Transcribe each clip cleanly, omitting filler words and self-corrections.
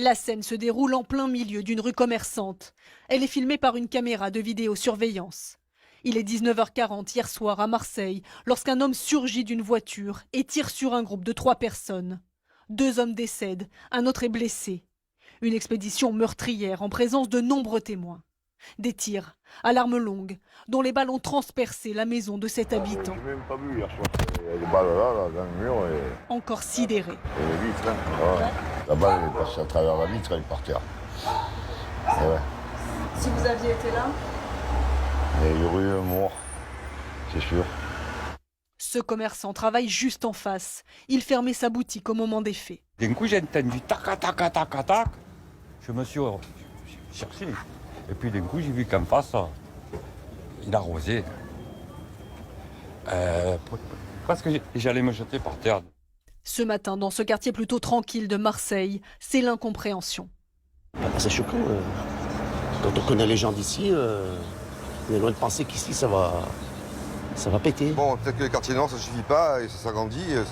La scène se déroule en plein milieu d'une rue commerçante. Elle est filmée par une caméra de vidéosurveillance. Il est 19h40 hier soir à Marseille lorsqu'un homme surgit d'une voiture et tire sur un groupe de 3 personnes. 2 hommes décèdent, un autre est blessé. Une expédition meurtrière en présence de nombreux témoins. Des tirs à l'arme longue dont les balles ont transpercé la maison de cet habitant. J'ai même pas vu hier soir. Il y a des balles là, dans le mur Encore sidéré. et les vitres. Hein. Ouais. La balle elle est passée à travers la vitre, elle est par terre. Et ouais. Si vous aviez été là? Il y aurait eu un mort, c'est sûr. Ce commerçant travaille juste en face. Il fermait sa boutique au moment des faits. D'un coup, j'ai entendu tac, tac, tac, tac, tac. Je me suis cherché. Et puis d'un coup, j'ai vu qu'en face, il arrosait. Presque j'allais me jeter par terre. Ce matin, dans ce quartier plutôt tranquille de Marseille, c'est l'incompréhension. C'est choquant. Quand on connaît les gens d'ici, on est loin de penser qu'ici, ça va péter. Bon, peut-être que les quartiers nord, ça suffit pas, et ça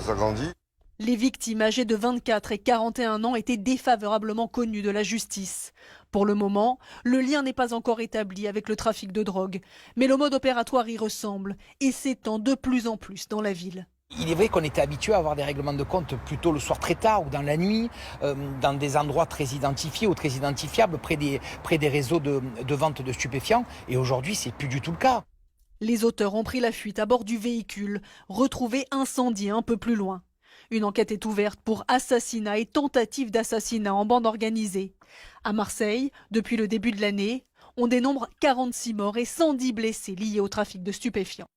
s'agrandit. Les victimes âgées de 24 et 41 ans étaient défavorablement connues de la justice. Pour le moment, le lien n'est pas encore établi avec le trafic de drogue, mais le mode opératoire y ressemble et s'étend de plus en plus dans la ville. Il est vrai qu'on était habitué à avoir des règlements de compte plutôt le soir très tard ou dans la nuit, dans des endroits très identifiés ou très identifiables, près des réseaux de vente de stupéfiants. Et aujourd'hui, c'est plus du tout le cas. Les auteurs ont pris la fuite à bord du véhicule, retrouvé incendié un peu plus loin. Une enquête est ouverte pour assassinat et tentative d'assassinat en bande organisée. À Marseille, depuis le début de l'année, on dénombre 46 morts et 110 blessés liés au trafic de stupéfiants.